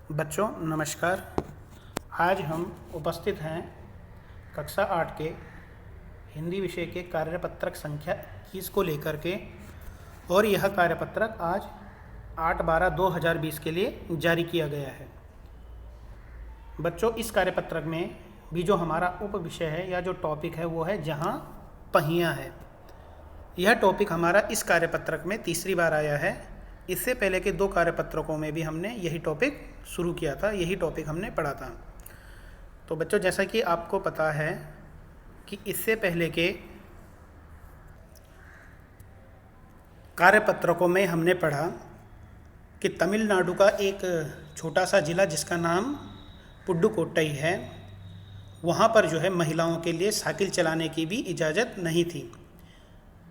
बच्चों नमस्कार। आज हम उपस्थित हैं कक्षा 8 के हिंदी विषय के कार्यपत्रक संख्या 21 को लेकर के, और यह कार्यपत्रक आज 8/12/2020 के लिए जारी किया गया है। बच्चों, इस कार्यपत्रक में भी जो हमारा उप विषय है या जो टॉपिक है वो है जहाँ पहिया है। यह टॉपिक हमारा इस कार्यपत्रक में तीसरी बार आया है। इससे पहले के 2 कार्यपत्रकों में भी हमने यही टॉपिक शुरू किया था, यही टॉपिक हमने पढ़ा था। तो बच्चों, जैसा कि आपको पता है कि इससे पहले के कार्यपत्रकों में हमने पढ़ा कि तमिलनाडु का एक छोटा सा ज़िला जिसका नाम पुडुकोट्टई है, वहाँ पर जो है महिलाओं के लिए साइकिल चलाने की भी इजाज़त नहीं थी,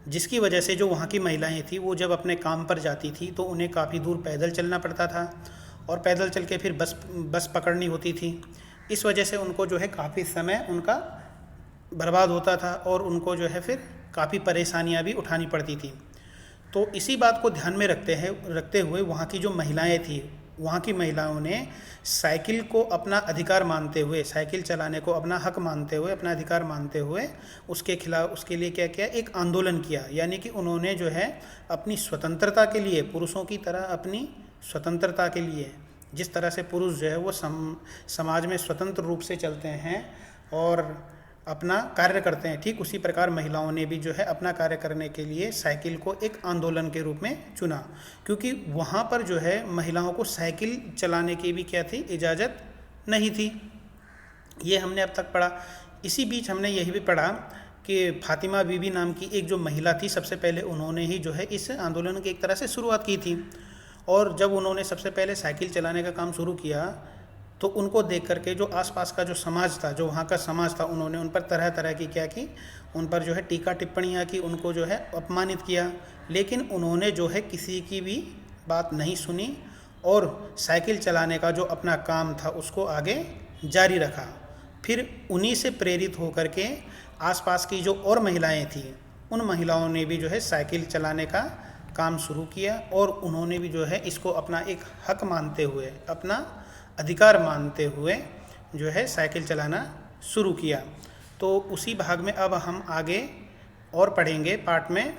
जिसकी वजह से जो वहाँ की महिलाएं थी वो जब अपने काम पर जाती थी तो उन्हें काफ़ी दूर पैदल चलना पड़ता था और पैदल चल के फिर बस पकड़नी होती थी। इस वजह से उनको जो है काफ़ी समय उनका बर्बाद होता था और उनको जो है फिर काफ़ी परेशानियाँ भी उठानी पड़ती थी। तो इसी बात को ध्यान में रखते हुए वहाँ की जो महिलाएं थी, वहाँ की महिलाओं ने साइकिल को अपना अधिकार मानते हुए, साइकिल चलाने को अपना हक मानते हुए, अपना अधिकार मानते हुए उसके खिलाफ, उसके लिए क्या किया, एक आंदोलन किया। यानी कि उन्होंने जो है अपनी स्वतंत्रता के लिए, पुरुषों की तरह अपनी स्वतंत्रता के लिए, जिस तरह से पुरुष जो है वो समाज में स्वतंत्र रूप से चलते हैं और अपना कार्य करते हैं, ठीक उसी प्रकार महिलाओं ने भी जो है अपना कार्य करने के लिए साइकिल को एक आंदोलन के रूप में चुना। क्योंकि वहाँ पर जो है महिलाओं को साइकिल चलाने की भी क्या थी, इजाज़त नहीं थी। ये हमने अब तक पढ़ा। इसी बीच हमने यही भी पढ़ा कि फातिमा बीबी नाम की एक जो महिला थी, सबसे पहले उन्होंने ही जो है इस आंदोलन की एक तरह से शुरुआत की थी। और जब उन्होंने सबसे पहले साइकिल चलाने का काम शुरू किया तो उनको देख करके जो आसपास का जो समाज था, जो वहाँ का समाज था, उन्होंने उन पर तरह तरह की क्या की, उन पर जो है टीका टिप्पणियाँ की, उनको जो है अपमानित किया। लेकिन उन्होंने जो है किसी की भी बात नहीं सुनी और साइकिल चलाने का जो अपना काम था उसको आगे जारी रखा। फिर उन्हीं से प्रेरित होकर के आसपास की जो और महिलाएं थीं, उन महिलाओं ने भी जो है साइकिल चलाने का काम शुरू किया और उन्होंने भी जो है इसको अपना एक हक मानते हुए, अपना अधिकार मानते हुए जो है साइकिल चलाना शुरू किया। तो उसी भाग में अब हम आगे और पढ़ेंगे पाठ में।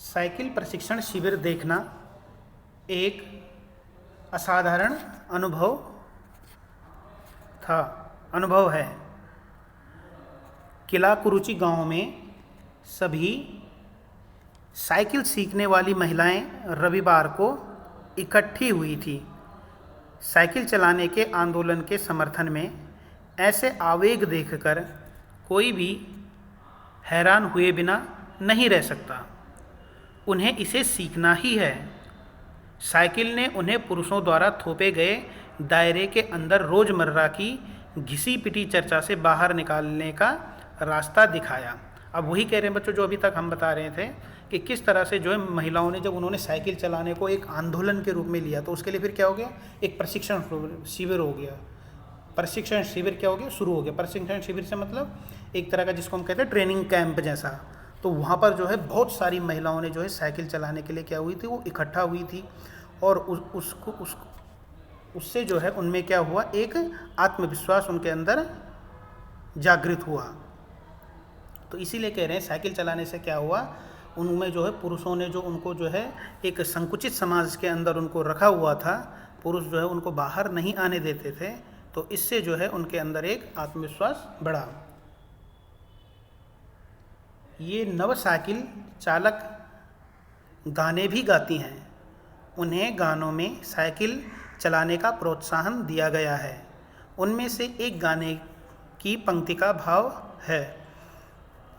साइकिल प्रशिक्षण शिविर देखना एक असाधारण अनुभव है। किला कुरुचि गांव में सभी साइकिल सीखने वाली महिलाएं रविवार को इकट्ठी हुई थी। साइकिल चलाने के आंदोलन के समर्थन में ऐसे आवेग देखकर कोई भी हैरान हुए बिना नहीं रह सकता। उन्हें इसे सीखना ही है। साइकिल ने उन्हें पुरुषों द्वारा थोपे गए दायरे के अंदर रोज़मर्रा की घिसी पिटी चर्चा से बाहर निकालने का रास्ता दिखाया। अब वही कह रहे हैं बच्चों जो अभी तक हम बता रहे थे कि किस तरह से जो है महिलाओं ने, जब उन्होंने साइकिल चलाने को एक आंदोलन के रूप में लिया तो उसके लिए फिर क्या हो गया, एक प्रशिक्षण शिविर हो गया। प्रशिक्षण शिविर क्या हो गया, शुरू हो गया। प्रशिक्षण शिविर से मतलब एक तरह का जिसको हम कहते हैं ट्रेनिंग कैंप जैसा। तो वहाँ पर जो है बहुत सारी महिलाओं ने जो है साइकिल चलाने के लिए क्या हुई थी, वो इकट्ठा हुई थी और उससे जो है उनमें क्या हुआ, एक आत्मविश्वास उनके अंदर जागृत हुआ। तो इसीलिए कह रहे हैं साइकिल चलाने से क्या हुआ, उनमें जो है पुरुषों ने जो उनको जो है एक संकुचित समाज के अंदर उनको रखा हुआ था, पुरुष जो है उनको बाहर नहीं आने देते थे, तो इससे जो है उनके अंदर एक आत्मविश्वास बढ़ा। ये नव साइकिल चालक गाने भी गाती हैं। उन्हें गानों में साइकिल चलाने का प्रोत्साहन दिया गया है। उनमें से एक गाने की पंक्ति का भाव है।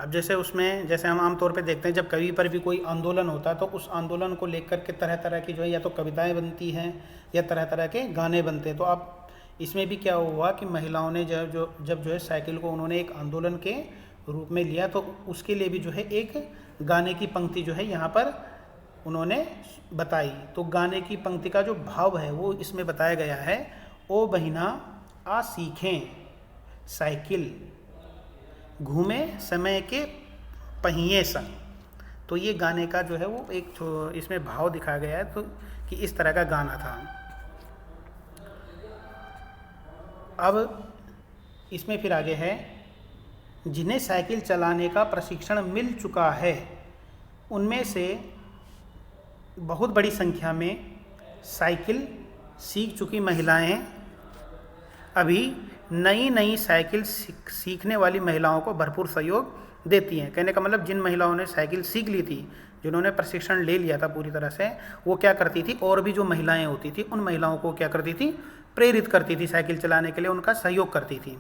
अब जैसे हम आमतौर पे देखते हैं जब कहीं पर भी कोई आंदोलन होता है तो उस आंदोलन को लेकर के तरह तरह की जो है या तो कविताएं बनती हैं या तरह तरह के गाने बनते हैं। तो अब इसमें भी क्या हुआ कि महिलाओं ने जब जो है साइकिल को उन्होंने एक आंदोलन के रूप में लिया तो उसके लिए भी जो है एक गाने की पंक्ति जो है यहाँ पर उन्होंने बताई। तो गाने की पंक्ति का जो भाव है वो इसमें बताया गया है। ओ बहिना आ सीखें साइकिल, घूमे समय के पहिए संग। तो ये गाने का जो है वो इसमें भाव दिखाया गया है, तो कि इस तरह का गाना था। अब इसमें फिर आगे है, जिन्हें साइकिल चलाने का प्रशिक्षण मिल चुका है उनमें से बहुत बड़ी संख्या में साइकिल सीख चुकी महिलाएं अभी नई नई साइकिल सीखने वाली महिलाओं को भरपूर सहयोग देती हैं। कहने का मतलब जिन महिलाओं ने साइकिल सीख ली थी, जिन्होंने प्रशिक्षण ले लिया था पूरी तरह से, वो क्या करती थी, और भी जो महिलाएं होती थी उन महिलाओं को क्या करती थी, प्रेरित करती थी साइकिल चलाने के लिए, उनका सहयोग करती थी।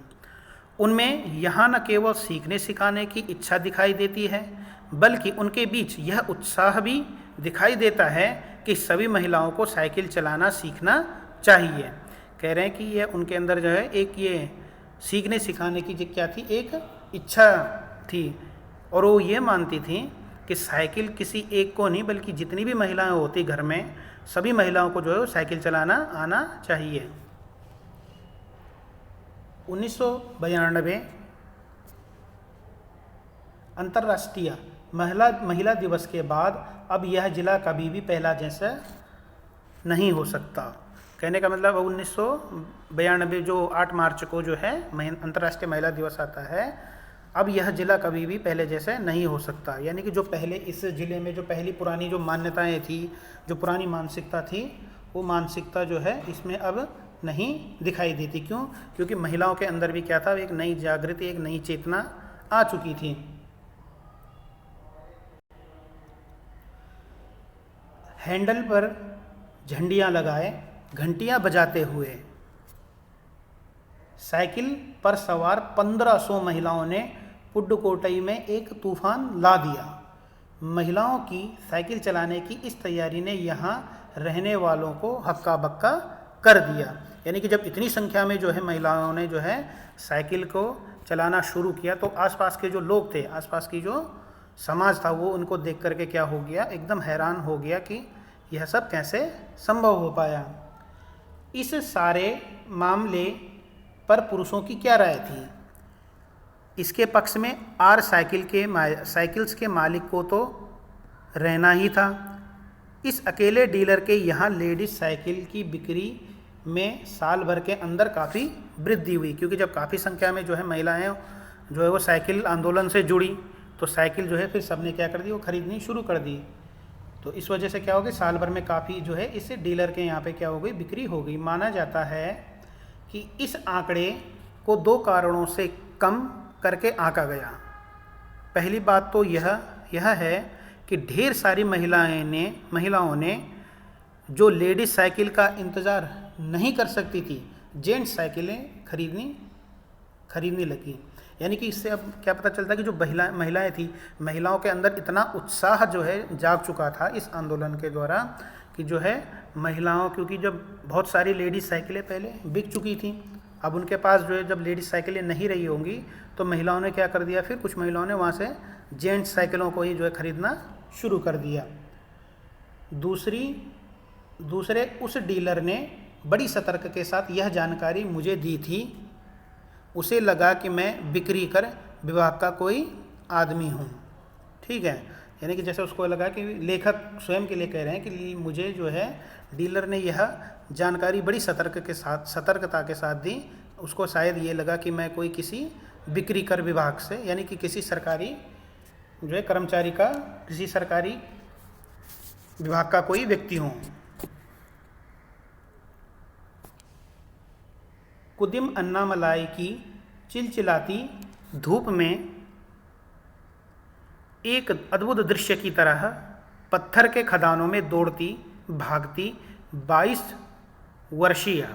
उनमें यहाँ न केवल सीखने सिखाने की इच्छा दिखाई देती है, बल्कि उनके बीच यह उत्साह भी दिखाई देता है कि सभी महिलाओं को साइकिल चलाना सीखना चाहिए। कह रहे हैं कि यह उनके अंदर जो है एक ये सीखने सिखाने की क्या थी, एक इच्छा थी, और वो ये मानती थी कि साइकिल किसी एक को नहीं बल्कि जितनी भी महिलाएं होती घर में, सभी महिलाओं को जो है साइकिल चलाना आना चाहिए। 1992 अंतर्राष्ट्रीय महिला दिवस के बाद अब यह जिला कभी भी पहला जैसा नहीं हो सकता। कहने का मतलब 1992 जो 8 मार्च को जो है अंतर्राष्ट्रीय महिला दिवस आता है, अब यह जिला कभी भी पहले जैसे नहीं हो सकता। यानी कि जो पहले इस जिले में जो पहली पुरानी जो मान्यताएं थी, जो पुरानी मानसिकता थी, वो मानसिकता जो है इसमें अब नहीं दिखाई देती। क्यों? क्योंकि महिलाओं के अंदर भी क्या था, एक नई जागृति, एक नई चेतना आ चुकी थी। हैंडल पर झंडियां लगाए, घंटियां बजाते हुए साइकिल पर सवार 1500 महिलाओं ने पुडुकोट्टई में एक तूफान ला दिया। महिलाओं की साइकिल चलाने की इस तैयारी ने यहाँ रहने वालों को हक्का बक्का कर दिया। यानी कि जब इतनी संख्या में जो है महिलाओं ने जो है साइकिल को चलाना शुरू किया, तो आसपास के जो लोग थे, आसपास की जो समाज था, वो उनको देख करके क्या हो गया, एकदम हैरान हो गया कि यह सब कैसे संभव हो पाया। इस सारे मामले पर पुरुषों की क्या राय थी? इसके पक्ष में आर साइकिल्स के मालिक को तो रहना ही था। इस अकेले डीलर के यहाँ लेडीज साइकिल की बिक्री में साल भर के अंदर काफ़ी वृद्धि हुई, क्योंकि जब काफ़ी संख्या में जो है महिलाएं जो है वो साइकिल आंदोलन से जुड़ी, तो साइकिल जो है फिर सबने क्या कर दी, वो खरीदनी शुरू कर दी। तो इस वजह से क्या हो गई, साल भर में काफ़ी जो है इस डीलर के यहाँ पे क्या हो गई, बिक्री हो गई। माना जाता है कि इस आंकड़े को 2 कारणों से कम करके आंका गया। पहली बात तो यह है कि ढेर सारी महिलाओं ने जो लेडीज साइकिल का इंतज़ार नहीं कर सकती थी, जेंट्स साइकिलें खरीदने लगी। यानी कि इससे अब क्या पता चलता है कि जो महिलाएं थी, महिलाओं के अंदर इतना उत्साह जो है जाग चुका था इस आंदोलन के द्वारा कि जो है महिलाओं, क्योंकि जब बहुत सारी लेडीज साइकिलें पहले बिक चुकी थी, अब उनके पास जो है जब लेडीज साइकिलें नहीं रही होंगी, तो महिलाओं ने क्या कर दिया, फिर कुछ महिलाओं ने वहाँ से जेंट्स साइकिलों को ही जो है खरीदना शुरू कर दिया। दूसरे उस डीलर ने बड़ी सतर्क के साथ यह जानकारी मुझे दी थी। उसे लगा कि मैं बिक्री कर विभाग का कोई आदमी हूँ। ठीक है, यानी कि जैसे उसको लगा कि लेखक स्वयं के लिए कह रहे हैं कि मुझे जो है डीलर ने यह जानकारी बड़ी सतर्कता के साथ दी। उसको शायद ये लगा कि मैं कोई किसी बिक्री कर विभाग से, यानी कि किसी सरकारी जो है कर्मचारी का, किसी सरकारी विभाग का कोई व्यक्ति हूँ। कुदिम अन्नामलाई की चिलचिलाती धूप में एक अद्भुत दृश्य की तरह पत्थर के खदानों में दौड़ती भागती 22 वर्षीय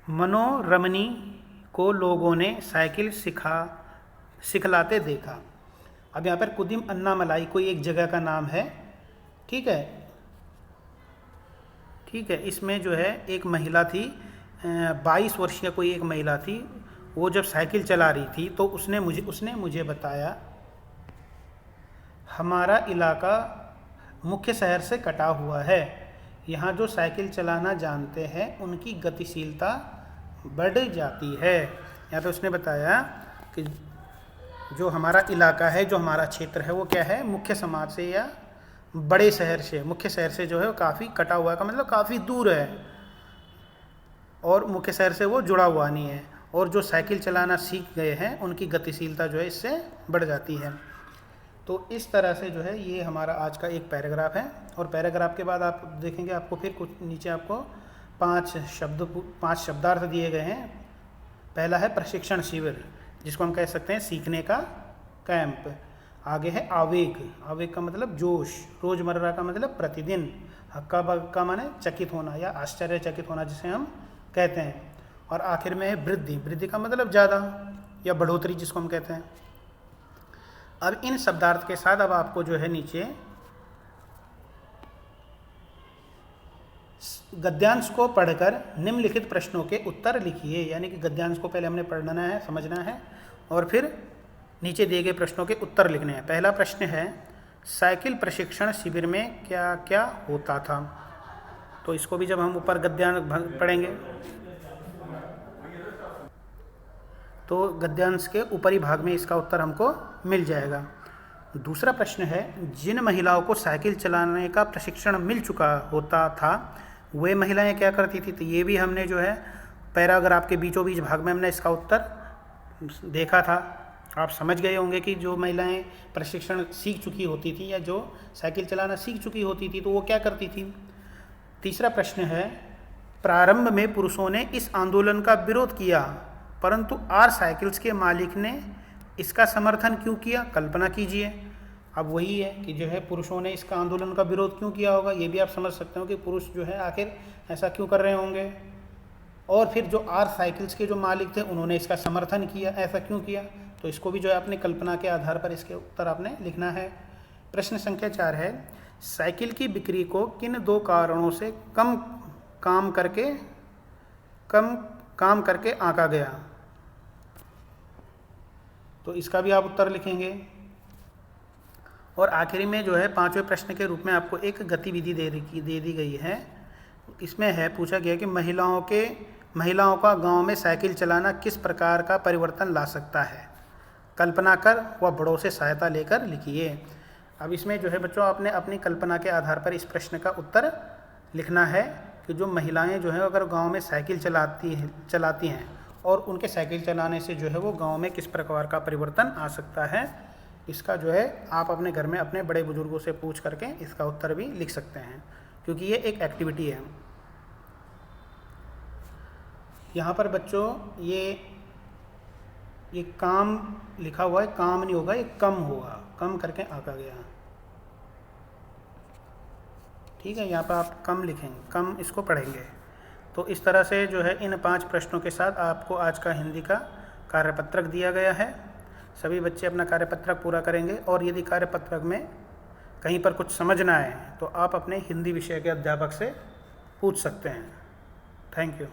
मनोरमनी को लोगों ने साइकिल सिखलाते देखा। अब यहाँ पर कुदिम अन्नामलाई कोई एक जगह का नाम है। ठीक है, इसमें जो है एक महिला थी, 22 वर्षीय कोई एक महिला थी। वो जब साइकिल चला रही थी तो उसने मुझे बताया, हमारा इलाका मुख्य शहर से कटा हुआ है, यहाँ जो साइकिल चलाना जानते हैं उनकी गतिशीलता बढ़ जाती है। यहाँ पे उसने बताया कि जो हमारा इलाका है, जो हमारा क्षेत्र है, वो क्या है, मुख्य समाज से या बड़े शहर से, मुख्य शहर से जो है वो काफ़ी कटा हुआ का मतलब काफ़ी दूर है, और मुख्य शहर से वो जुड़ा हुआ नहीं है। और जो साइकिल चलाना सीख गए हैं उनकी गतिशीलता जो है इससे बढ़ जाती है। तो इस तरह से जो है ये हमारा आज का एक पैराग्राफ है। और पैराग्राफ के बाद आप देखेंगे आपको फिर कुछ नीचे आपको 5 शब्दार्थ दिए गए हैं। पहला है प्रशिक्षण शिविर, जिसको हम कह सकते हैं सीखने का कैंप। आगे है आवेग, आवेग का मतलब जोश, रोज़मर्रा का मतलब प्रतिदिन, हक्का बक्का माने चकित होना या आश्चर्यचकित होना जिसे हम कहते हैं। और आखिर में है वृद्धि, वृद्धि का मतलब ज़्यादा या बढ़ोतरी जिसको हम कहते हैं। अब इन शब्दार्थ के साथ अब आपको जो है नीचे गद्यांश को पढ़कर निम्नलिखित प्रश्नों के उत्तर लिखिए। यानी कि गद्यांश को पहले हमने पढ़ना है, समझना है, और फिर नीचे दिए गए प्रश्नों के उत्तर लिखने हैं। पहला प्रश्न है, साइकिल प्रशिक्षण शिविर में क्या क्या होता था। तो इसको भी जब हम ऊपर गद्यांश पढ़ेंगे तो गद्यांश के ऊपरी भाग में इसका उत्तर हमको मिल जाएगा। दूसरा प्रश्न है, जिन महिलाओं को साइकिल चलाने का प्रशिक्षण मिल चुका होता था वे महिलाएं क्या करती थी। तो ये भी हमने जो है पैराग्राफ के बीचों बीच भाग में हमने इसका उत्तर देखा था। आप समझ गए होंगे कि जो महिलाएं प्रशिक्षण सीख चुकी होती थी या जो साइकिल चलाना सीख चुकी होती थी तो वो क्या करती थी। तीसरा प्रश्न है, प्रारंभ में पुरुषों ने इस आंदोलन का विरोध किया परंतु आर साइकिल्स के मालिक ने इसका समर्थन क्यों किया। कल्पना कीजिए। अब वही है कि जो है पुरुषों ने इसका आंदोलन का विरोध क्यों किया होगा, ये भी आप समझ सकते हो कि पुरुष जो है आखिर ऐसा क्यों कर रहे होंगे। और फिर जो आर साइकिल्स के जो मालिक थे उन्होंने इसका समर्थन किया, ऐसा क्यों किया। तो इसको भी जो है अपनी कल्पना के आधार पर इसके उत्तर आपने लिखना है। प्रश्न संख्या 4 है, साइकिल की बिक्री को किन 2 कारणों से कम काम करके आंका गया। तो इसका भी आप उत्तर लिखेंगे। और आखिरी में जो है 5वें प्रश्न के रूप में आपको एक गतिविधि दे दी गई है। इसमें है पूछा गया कि महिलाओं का गांव में साइकिल चलाना किस प्रकार का परिवर्तन ला सकता है। कल्पना कर व बड़ों से सहायता लेकर लिखिए। अब इसमें जो है बच्चों आपने अपनी कल्पना के आधार पर इस प्रश्न का उत्तर लिखना है कि जो महिलाएं जो है अगर गांव में साइकिल चलाती हैं और उनके साइकिल चलाने से जो है वो गांव में किस प्रकार का परिवर्तन आ सकता है। इसका जो है आप अपने घर में अपने बड़े बुजुर्गों से पूछ करके इसका उत्तर भी लिख सकते हैं, क्योंकि ये एक एक्टिविटी है। यहाँ पर बच्चों ये काम लिखा हुआ है, काम नहीं होगा, ये कम होगा, कम करके आंका गया। ठीक है, यहाँ पर आप कम लिखेंगे, कम इसको पढ़ेंगे। तो इस तरह से जो है इन 5 प्रश्नों के साथ आपको आज का हिंदी का कार्यपत्रक दिया गया है। सभी बच्चे अपना कार्यपत्रक पूरा करेंगे। और यदि कार्यपत्रक में कहीं पर कुछ समझ ना आए तो आप अपने हिंदी विषय के अध्यापक से पूछ सकते हैं। Thank you.